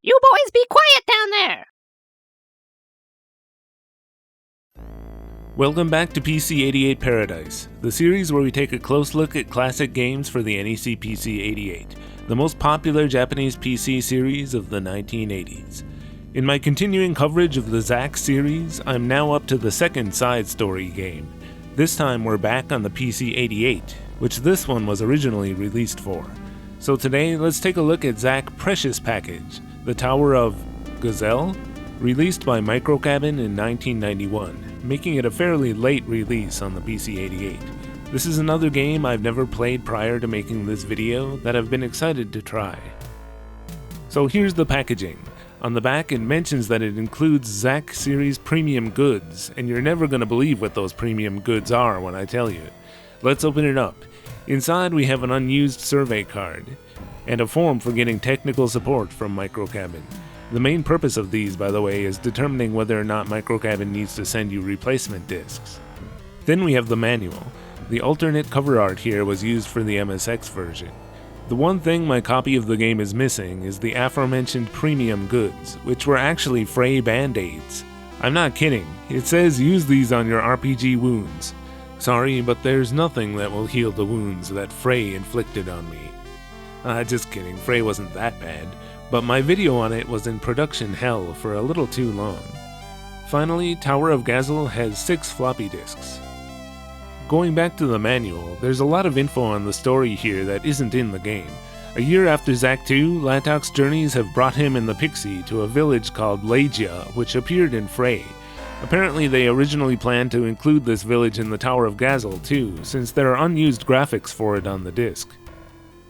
You boys be quiet down there! Welcome back to PC-88 Paradise, the series where we take a close look at classic games for the NEC PC-88, the most popular Japanese PC series of the 1980s. In my continuing coverage of the Zack series, I'm now up to the second side story game. This time we're back on the PC-88, which this one was originally released for. So today, let's take a look at Zack Precious Package, the Tower of Gazzel, released by Microcabin in 1991. Making it a fairly late release on the PC-88. This is another game I've never played prior to making this video that I've been excited to try. So here's the packaging. On the back it mentions that it includes Zack series premium goods, and you're never going to believe what those premium goods are when I tell you. Let's open it up. Inside we have an unused survey card, and a form for getting technical support from Microcabin. The main purpose of these, by the way, is determining whether or not Microcabin needs to send you replacement discs. Then we have the manual. The alternate cover art here was used for the MSX version. The one thing my copy of the game is missing is the aforementioned premium goods, which were actually Fray Band-Aids. I'm not kidding, it says use these on your RPG wounds. Sorry, but there's nothing that will heal the wounds that Fray inflicted on me. Just kidding, Fray wasn't that bad. But my video on it was in production hell for a little too long. Finally, Tower of Gazzel has 6 floppy disks. Going back to the manual, there's a lot of info on the story here that isn't in the game. A year after Zack 2, Latok's journeys have brought him and the Pixie to a village called Legia, which appeared in Fray. Apparently they originally planned to include this village in the Tower of Gazzel too, since there are unused graphics for it on the disc.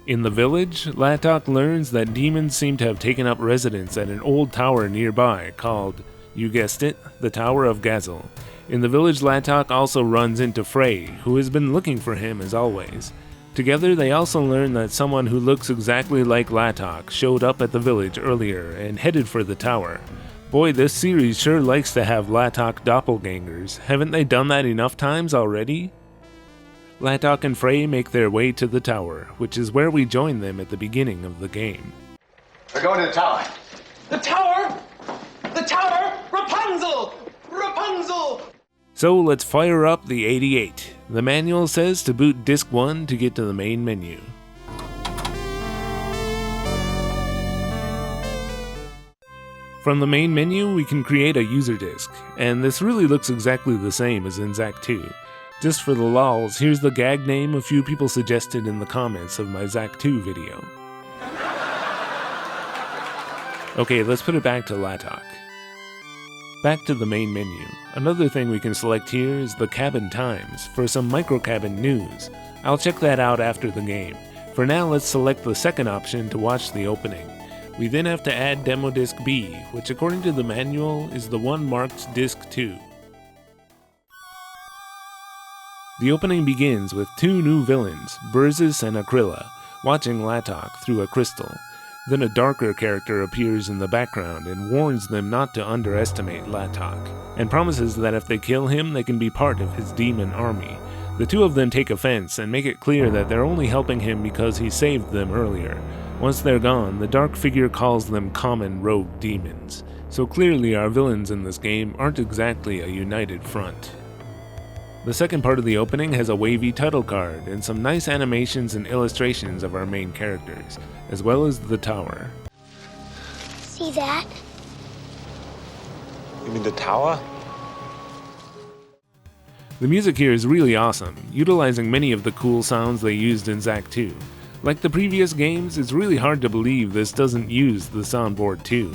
In the village, Latok learns that demons seem to have taken up residence at an old tower nearby called, you guessed it, the Tower of Gazzel. In the village, Latok also runs into Fray, who has been looking for him as always. Together, they also learn that someone who looks exactly like Latok showed up at the village earlier and headed for the tower. Boy, this series sure likes to have Latok doppelgangers. Haven't they done that enough times already? Latok and Fray make their way to the tower, which is where we join them at the beginning of the game. We're going to the tower. The tower! The tower! Rapunzel! Rapunzel! So let's fire up the 88. The manual says to boot Disk 1 to get to the main menu. From the main menu, we can create a user disk, and this really looks exactly the same as in Zack 2. Just for the lols, here's the gag name a few people suggested in the comments of my Zack 2 video. Okay, let's put it back to Latok. Back to the main menu. Another thing we can select here is the cabin times for some Microcabin news. I'll check that out after the game. For now, let's select the second option to watch the opening. We then have to add Demo Disc B, which according to the manual is the one marked Disc 2. The opening begins with 2 new villains, Burzis and Akrilla, watching Latok through a crystal. Then a darker character appears in the background and warns them not to underestimate Latok, and promises that if they kill him, they can be part of his demon army. The 2 of them take offense and make it clear that they're only helping him because he saved them earlier. Once they're gone, the dark figure calls them common rogue demons. So clearly our villains in this game aren't exactly a united front. The second part of the opening has a wavy title card and some nice animations and illustrations of our main characters, as well as the tower. See that? You mean the tower? The music here is really awesome, utilizing many of the cool sounds they used in Zack 2. Like the previous games, it's really hard to believe this doesn't use the soundboard too.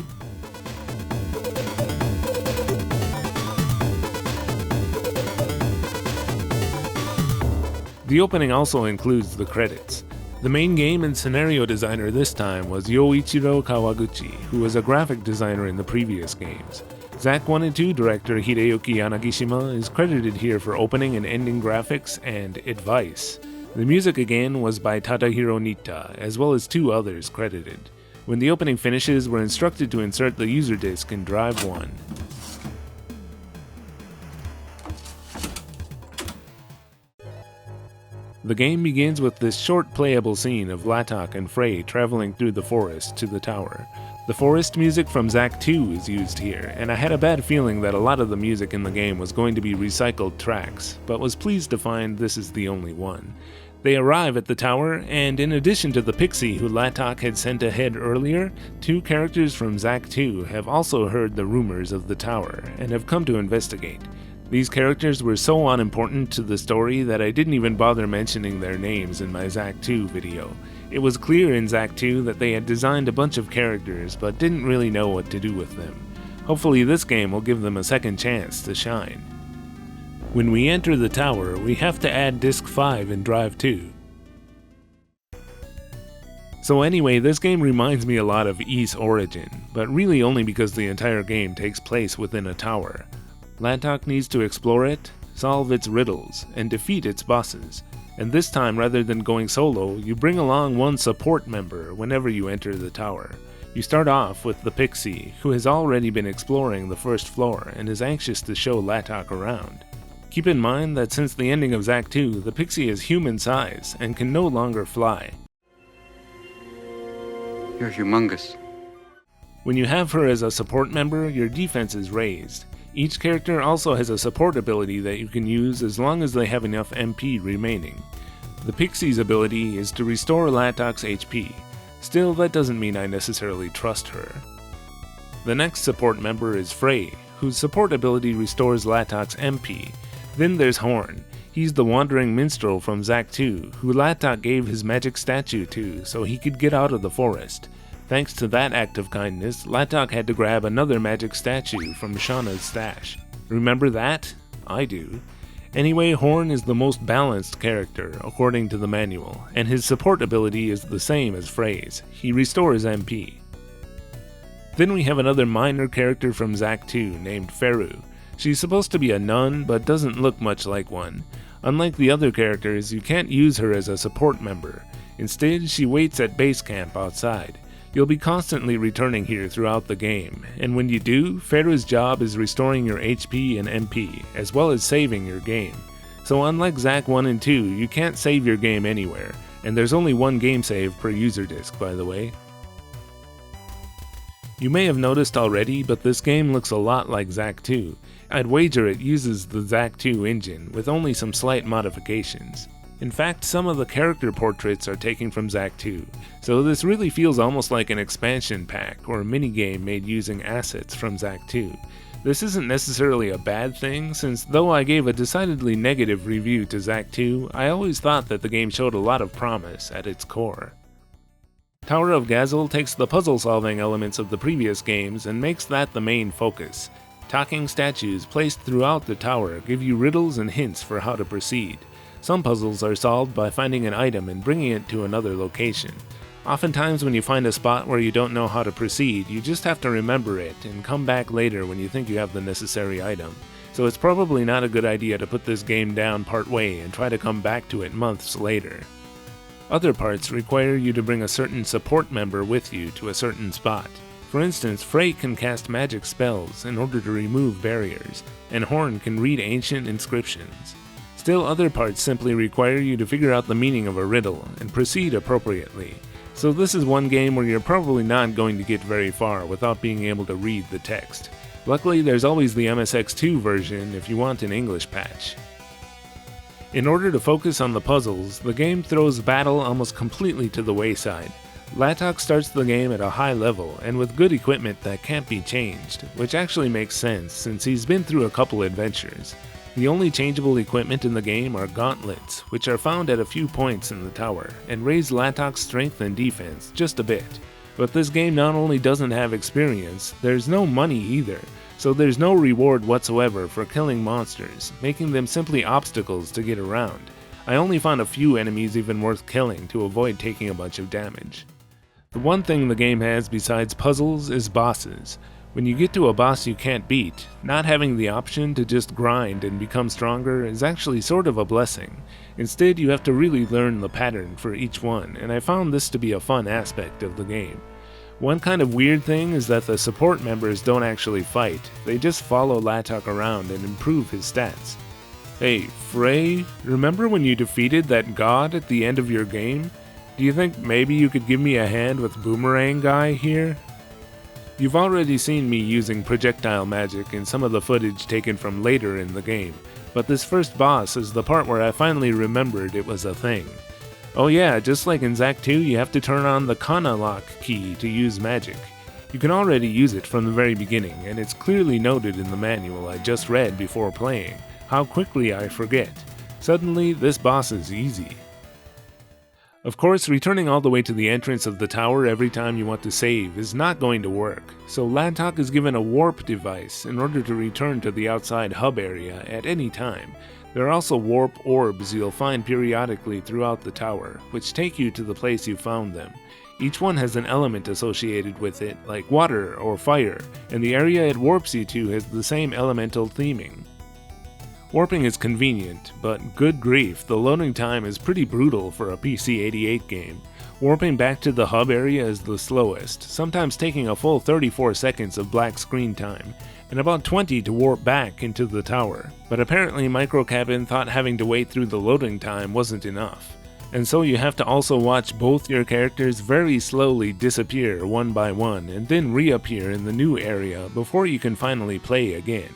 The opening also includes the credits. The main game and scenario designer this time was Yoichiro Kawaguchi, who was a graphic designer in the previous games. Zack 1 and 2 director Hideyuki Yanagishima is credited here for opening and ending graphics and advice. The music again was by Tadahiro Nitta, as well as 2 others credited. When the opening finishes, we're instructed to insert the user disc in drive 1. The game begins with this short playable scene of Latok and Frey traveling through the forest to the tower. The forest music from Zack 2 is used here, and I had a bad feeling that a lot of the music in the game was going to be recycled tracks, but was pleased to find this is the only one. They arrive at the tower, and in addition to the pixie who Latok had sent ahead earlier, 2 characters from Zack 2 have also heard the rumors of the tower, and have come to investigate. These characters were so unimportant to the story that I didn't even bother mentioning their names in my Zack 2 video. It was clear in Zack 2 that they had designed a bunch of characters, but didn't really know what to do with them. Hopefully this game will give them a second chance to shine. When we enter the tower, we have to add Disk 5 in Drive 2. So anyway, this game reminds me a lot of Ys Origin, but really only because the entire game takes place within a tower. Latok needs to explore it, solve its riddles, and defeat its bosses. And this time, rather than going solo, you bring along one support member whenever you enter the tower. You start off with the Pixie, who has already been exploring the first floor and is anxious to show Latok around. Keep in mind that since the ending of Zack 2, the Pixie is human size and can no longer fly. You're humongous. When you have her as a support member, your defense is raised. Each character also has a support ability that you can use as long as they have enough MP remaining. The Pixie's ability is to restore Latok's HP. Still, that doesn't mean I necessarily trust her. The next support member is Frey, whose support ability restores Latok's MP. Then there's Horn. He's the wandering minstrel from Zack 2, who Latok gave his magic statue to so he could get out of the forest. Thanks to that act of kindness, Latok had to grab another magic statue from Shauna's stash. Remember that? I do. Anyway, Horn is the most balanced character, according to the manual, and his support ability is the same as Frey's. He restores MP. Then we have another minor character from Zack 2 named Feru. She's supposed to be a nun, but doesn't look much like one. Unlike the other characters, you can't use her as a support member. Instead, she waits at base camp outside. You'll be constantly returning here throughout the game, and when you do, Feru's job is restoring your HP and MP, as well as saving your game. So unlike Zack 1 and 2, you can't save your game anywhere, and there's only one game save per user disk, by the way. You may have noticed already, but this game looks a lot like Zack 2. I'd wager it uses the Zack 2 engine, with only some slight modifications. In fact, some of the character portraits are taken from Zack 2, so this really feels almost like an expansion pack or a minigame made using assets from Zack 2. This isn't necessarily a bad thing, since though I gave a decidedly negative review to Zack 2, I always thought that the game showed a lot of promise at its core. Tower of Gazzel takes the puzzle-solving elements of the previous games and makes that the main focus. Talking statues placed throughout the tower give you riddles and hints for how to proceed. Some puzzles are solved by finding an item and bringing it to another location. Oftentimes when you find a spot where you don't know how to proceed, you just have to remember it and come back later when you think you have the necessary item. So it's probably not a good idea to put this game down partway and try to come back to it months later. Other parts require you to bring a certain support member with you to a certain spot. For instance, Frey can cast magic spells in order to remove barriers, and Horn can read ancient inscriptions. Still, other parts simply require you to figure out the meaning of a riddle and proceed appropriately. So this is one game where you're probably not going to get very far without being able to read the text. Luckily, there's always the MSX2 version if you want an English patch. In order to focus on the puzzles, the game throws battle almost completely to the wayside. Latok starts the game at a high level and with good equipment that can't be changed, which actually makes sense since he's been through a couple adventures. The only changeable equipment in the game are gauntlets, which are found at a few points in the tower, and raise Latok's strength and defense just a bit. But this game not only doesn't have experience, there's no money either, so there's no reward whatsoever for killing monsters, making them simply obstacles to get around. I only found a few enemies even worth killing to avoid taking a bunch of damage. The one thing the game has besides puzzles is bosses. When you get to a boss you can't beat, not having the option to just grind and become stronger is actually sort of a blessing. Instead, you have to really learn the pattern for each one, and I found this to be a fun aspect of the game. One kind of weird thing is that the support members don't actually fight, they just follow Latok around and improve his stats. Hey, Frey, remember when you defeated that god at the end of your game? Do you think maybe you could give me a hand with Boomerang Guy here? You've already seen me using projectile magic in some of the footage taken from later in the game, but this first boss is the part where I finally remembered it was a thing. Oh yeah, just like in Zack 2, you have to turn on the Kana lock key to use magic. You can already use it from the very beginning, and it's clearly noted in the manual I just read before playing. How quickly I forget. Suddenly, this boss is easy. Of course, returning all the way to the entrance of the tower every time you want to save is not going to work, so Ladtok is given a warp device in order to return to the outside hub area at any time. There are also warp orbs you'll find periodically throughout the tower, which take you to the place you found them. Each one has an element associated with it, like water or fire, and the area it warps you to has the same elemental theming. Warping is convenient, but good grief, the loading time is pretty brutal for a PC-88 game. Warping back to the hub area is the slowest, sometimes taking a full 34 seconds of black screen time, and about 20 to warp back into the tower. But apparently Microcabin thought having to wait through the loading time wasn't enough, and so you have to also watch both your characters very slowly disappear one by one and then reappear in the new area before you can finally play again.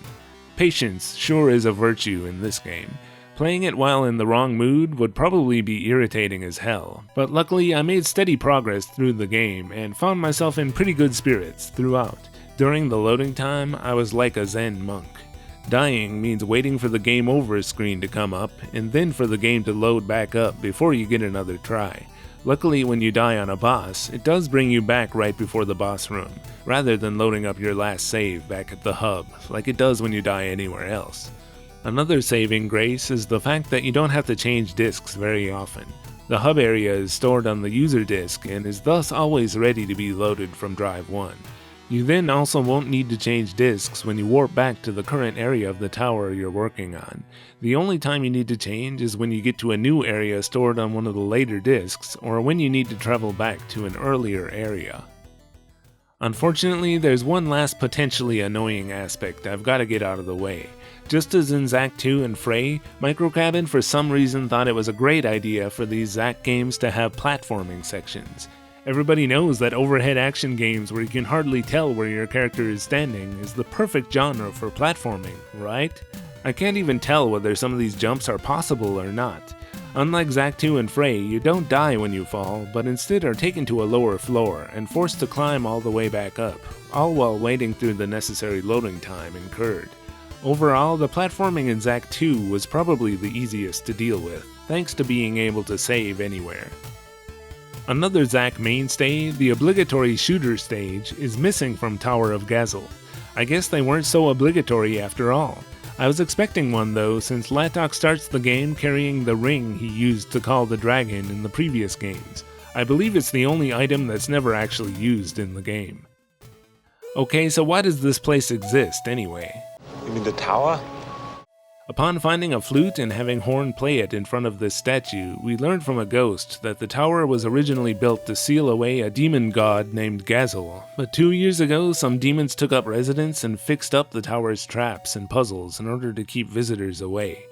Patience sure is a virtue in this game. Playing it while in the wrong mood would probably be irritating as hell, but luckily I made steady progress through the game and found myself in pretty good spirits throughout. During the loading time, I was like a Zen monk. Dying means waiting for the game over screen to come up, and then for the game to load back up before you get another try. Luckily, when you die on a boss, it does bring you back right before the boss room, rather than loading up your last save back at the hub, like it does when you die anywhere else. Another saving grace is the fact that you don't have to change disks very often. The hub area is stored on the user disk and is thus always ready to be loaded from drive 1. You then also won't need to change disks when you warp back to the current area of the tower you're working on. The only time you need to change is when you get to a new area stored on one of the later disks, or when you need to travel back to an earlier area. Unfortunately, there's one last potentially annoying aspect I've got to get out of the way. Just as in Zack 2 and Frey, Microcabin for some reason thought it was a great idea for these Zack games to have platforming sections. Everybody knows that overhead action games where you can hardly tell where your character is standing is the perfect genre for platforming, right? I can't even tell whether some of these jumps are possible or not. Unlike Zack 2 and Frey, you don't die when you fall, but instead are taken to a lower floor and forced to climb all the way back up, all while waiting through the necessary loading time incurred. Overall, the platforming in Zack 2 was probably the easiest to deal with, thanks to being able to save anywhere. Another Zack mainstay, the obligatory shooter stage, is missing from Tower of Gazzel. I guess they weren't so obligatory after all. I was expecting one though, since Ladtok starts the game carrying the ring he used to call the dragon in the previous games. I believe it's the only item that's never actually used in the game. Okay, so why does this place exist anyway? You mean the tower? Upon finding a flute and having Horn play it in front of this statue, we learned from a ghost that the tower was originally built to seal away a demon god named Gazzel, but 2 years ago some demons took up residence and fixed up the tower's traps and puzzles in order to keep visitors away.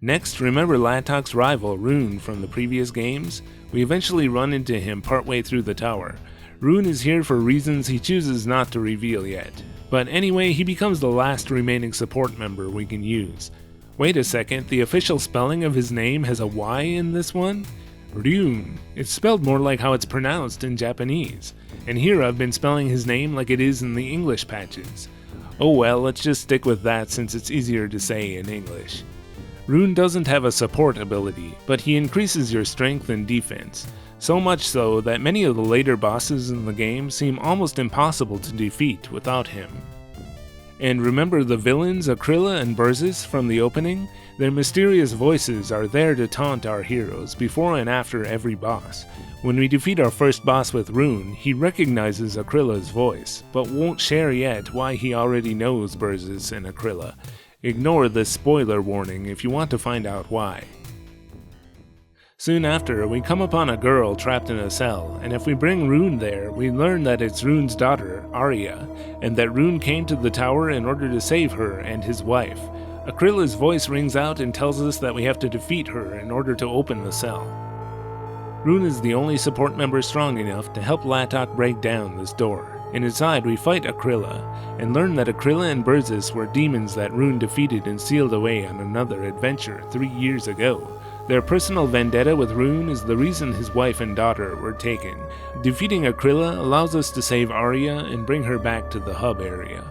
Next, remember Ladtok's rival, Rune, from the previous games? We eventually run into him partway through the tower. Rune is here for reasons he chooses not to reveal yet. But anyway, he becomes the last remaining support member we can use. Wait a second, the official spelling of his name has a Y in this one? Rune. It's spelled more like how it's pronounced in Japanese. And here I've been spelling his name like it is in the English patches. Oh well, let's just stick with that since it's easier to say in English. Rune doesn't have a support ability, but he increases your strength and defense. So much so that many of the later bosses in the game seem almost impossible to defeat without him. And remember the villains Akrilla and Burzis from the opening? Their mysterious voices are there to taunt our heroes before and after every boss. When we defeat our first boss with Rune, he recognizes Akrilla's voice, but won't share yet why he already knows Burzis and Akrilla. Ignore this spoiler warning if you want to find out why. Soon after, we come upon a girl trapped in a cell, and if we bring Rune there, we learn that it's Rune's daughter, Arya, and that Rune came to the tower in order to save her and his wife. Akrila's voice rings out and tells us that we have to defeat her in order to open the cell. Rune is the only support member strong enough to help Latok break down this door, and inside we fight Akrila, and learn that Akrila and Burzis were demons that Rune defeated and sealed away on another adventure 3 years ago. Their personal vendetta with Rune is the reason his wife and daughter were taken. Defeating Akrila allows us to save Arya and bring her back to the hub area.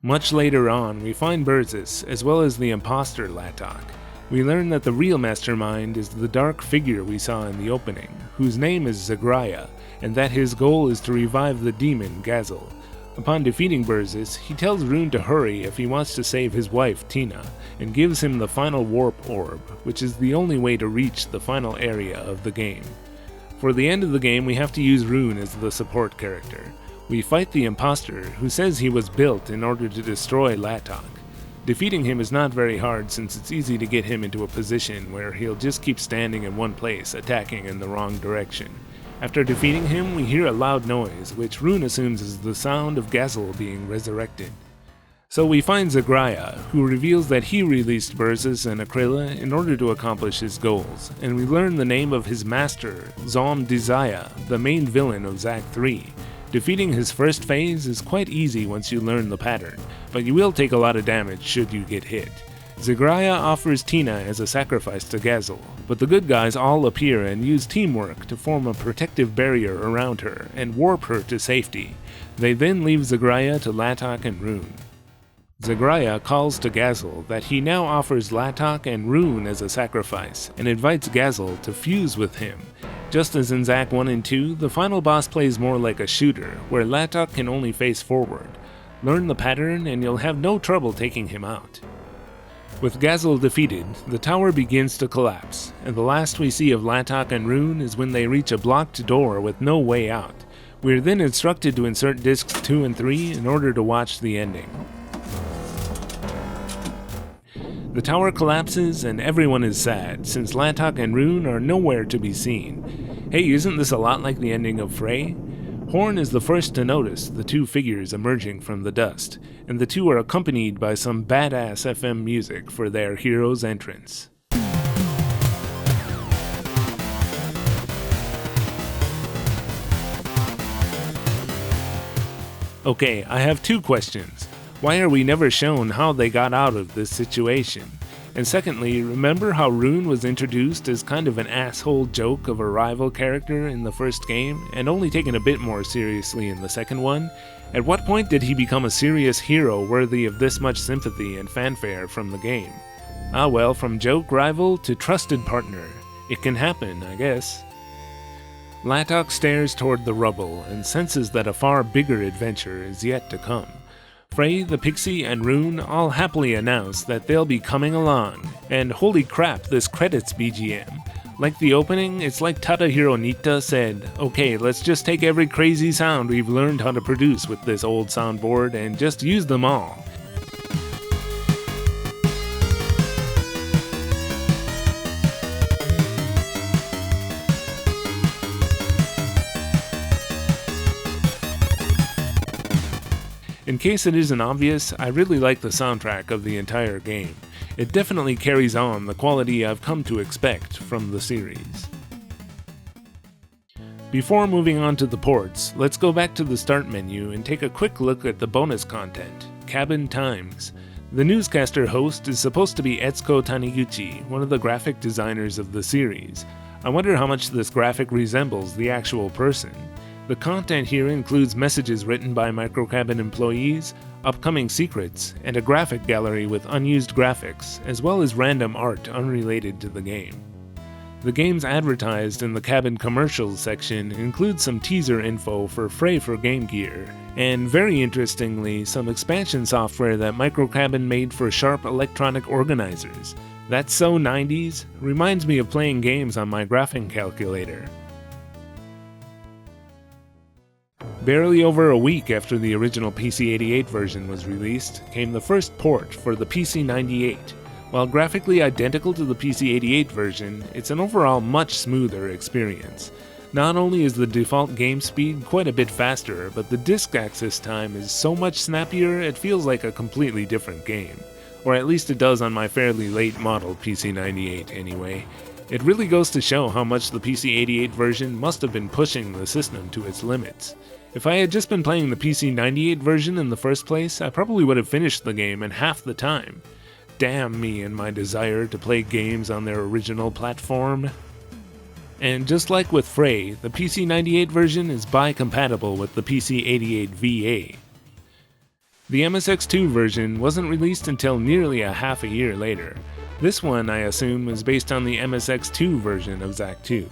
Much later on, we find Burzis, as well as the imposter Latok. We learn that the real mastermind is the dark figure we saw in the opening, whose name is Zagraya, and that his goal is to revive the demon Gazzel. Upon defeating Burzis, he tells Rune to hurry if he wants to save his wife Tina, and gives him the final warp orb, which is the only way to reach the final area of the game. For the end of the game, we have to use Rune as the support character. We fight the imposter, who says he was built in order to destroy Latok. Defeating him is not very hard since it's easy to get him into a position where he'll just keep standing in one place, attacking in the wrong direction. After defeating him, we hear a loud noise, which Rune assumes is the sound of Gazzel being resurrected. So we find Zagraya, who reveals that he released Burzis and Akrila in order to accomplish his goals, and we learn the name of his master, Zom Desire, the main villain of Zack 3. Defeating his first phase is quite easy once you learn the pattern, but you will take a lot of damage should you get hit. Zagraya offers Tina as a sacrifice to Gazzel, but the good guys all appear and use teamwork to form a protective barrier around her and warp her to safety. They then leave Zagraya to Latok and Rune. Zagraya calls to Gazzel that he now offers Latok and Rune as a sacrifice, and invites Gazzel to fuse with him. Just as in Zack 1 and 2, the final boss plays more like a shooter, where Latok can only face forward. Learn the pattern and you'll have no trouble taking him out. With Gazzel defeated, the tower begins to collapse, and the last we see of Latok and Rune is when they reach a blocked door with no way out. We are then instructed to insert discs 2 and 3 in order to watch the ending. The tower collapses and everyone is sad, since Latok and Rune are nowhere to be seen. Hey, isn't this a lot like the ending of Frey? Horn is the first to notice the two figures emerging from the dust, and the two are accompanied by some badass FM music for their hero's entrance. Okay, I have two questions. Why are we never shown how they got out of this situation? And secondly, remember how Rune was introduced as kind of an asshole joke of a rival character in the first game, and only taken a bit more seriously in the second one? At what point did he become a serious hero worthy of this much sympathy and fanfare from the game? Ah well, from joke rival to trusted partner. It can happen, I guess. Latok stares toward the rubble and senses that a far bigger adventure is yet to come. Frey, the Pixie, and Rune all happily announce that they'll be coming along, and holy crap, this credits BGM. Like the opening, it's like Tadahiro Nitta said, okay, let's just take every crazy sound we've learned how to produce with this old soundboard and just use them all. In case it isn't obvious, I really like the soundtrack of the entire game. It definitely carries on the quality I've come to expect from the series. Before moving on to the ports, let's go back to the start menu and take a quick look at the bonus content, Cabin Times. The newscaster host is supposed to be Etsuko Taniguchi, one of the graphic designers of the series. I wonder how much this graphic resembles the actual person. The content here includes messages written by Microcabin employees, upcoming secrets, and a graphic gallery with unused graphics, as well as random art unrelated to the game. The games advertised in the Cabin Commercials section include some teaser info for Frey for Game Gear, and very interestingly, some expansion software that Microcabin made for Sharp electronic organizers. That's so 90s, reminds me of playing games on my graphing calculator. Barely over a week after the original PC-88 version was released, came the first port for the PC-98. While graphically identical to the PC-88 version, it's an overall much smoother experience. Not only is the default game speed quite a bit faster, but the disk access time is so much snappier it feels like a completely different game. or at least it does on my fairly late model PC-88 anyway. It really goes to show how much the PC-88 version must have been pushing the system to its limits. If I had just been playing the PC-98 version in the first place, I probably would have finished the game in half the time. Damn me and my desire to play games on their original platform. And just like with Frey, the PC-98 version is bi-compatible with the PC-88 VA. The MSX2 version wasn't released until nearly a half a year later. This one, I assume, is based on the MSX2 version of ZAC 2.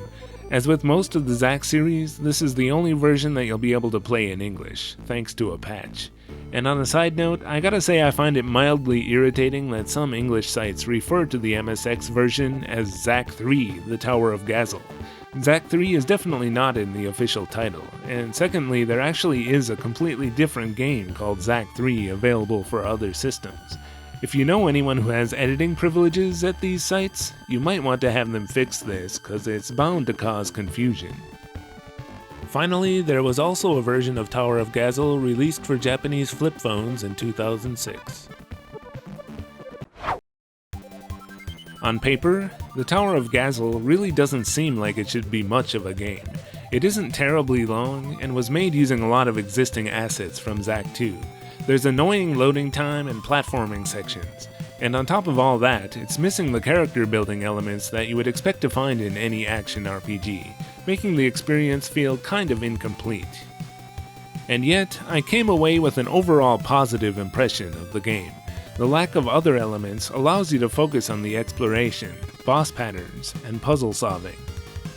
As with most of the ZAC series, this is the only version that you'll be able to play in English, thanks to a patch. And on a side note, I gotta say I find it mildly irritating that some English sites refer to the MSX version as ZAC 3, the Tower of Gazzel. ZAC 3 is definitely not in the official title, and secondly, there actually is a completely different game called ZAC 3 available for other systems. If you know anyone who has editing privileges at these sites, you might want to have them fix this, cause it's bound to cause confusion. Finally, there was also a version of Tower of Gazzel released for Japanese flip phones in 2006. On paper, the Tower of Gazzel really doesn't seem like it should be much of a game. It isn't terribly long, and was made using a lot of existing assets from ZAC 2. There's annoying loading time and platforming sections, and on top of all that, it's missing the character building elements that you would expect to find in any action RPG, making the experience feel kind of incomplete. And yet, I came away with an overall positive impression of the game. The lack of other elements allows you to focus on the exploration, boss patterns, and puzzle solving.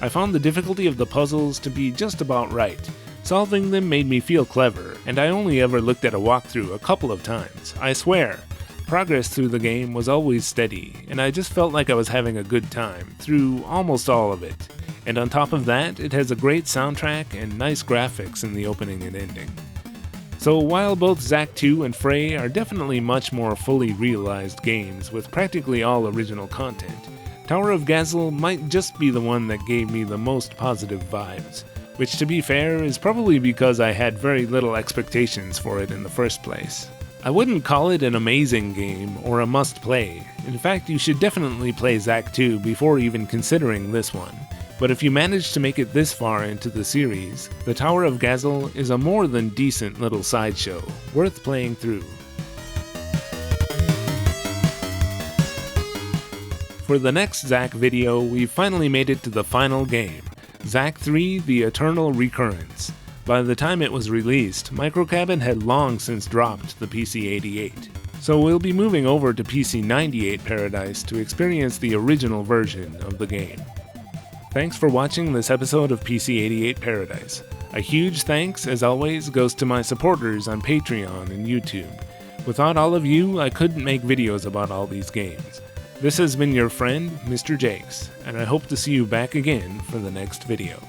I found the difficulty of the puzzles to be just about right. Solving them made me feel clever, and I only ever looked at a walkthrough a couple of times, I swear. Progress through the game was always steady, and I just felt like I was having a good time through almost all of it. And on top of that, it has a great soundtrack and nice graphics in the opening and ending. So while both ZAC 2 and Frey are definitely much more fully realized games with practically all original content, Tower of Gazzel might just be the one that gave me the most positive vibes. Which, to be fair, is probably because I had very little expectations for it in the first place. I wouldn't call it an amazing game or a must-play. In fact, you should definitely play ZAC 2 before even considering this one. But if you manage to make it this far into the series, the Tower of Gazzel is a more than decent little sideshow, worth playing through. For the next ZAC video, we've finally made it to the final game. ZAC 3: The Eternal Recurrence. By the time it was released, Microcabin had long since dropped the PC-88. So we'll be moving over to PC-98 Paradise to experience the original version of the game. Thanks for watching this episode of PC-88 Paradise. A huge thanks, as always, goes to my supporters on Patreon and YouTube. Without all of you, I couldn't make videos about all these games. This has been your friend, Mr. Jakes, and I hope to see you back again for the next video.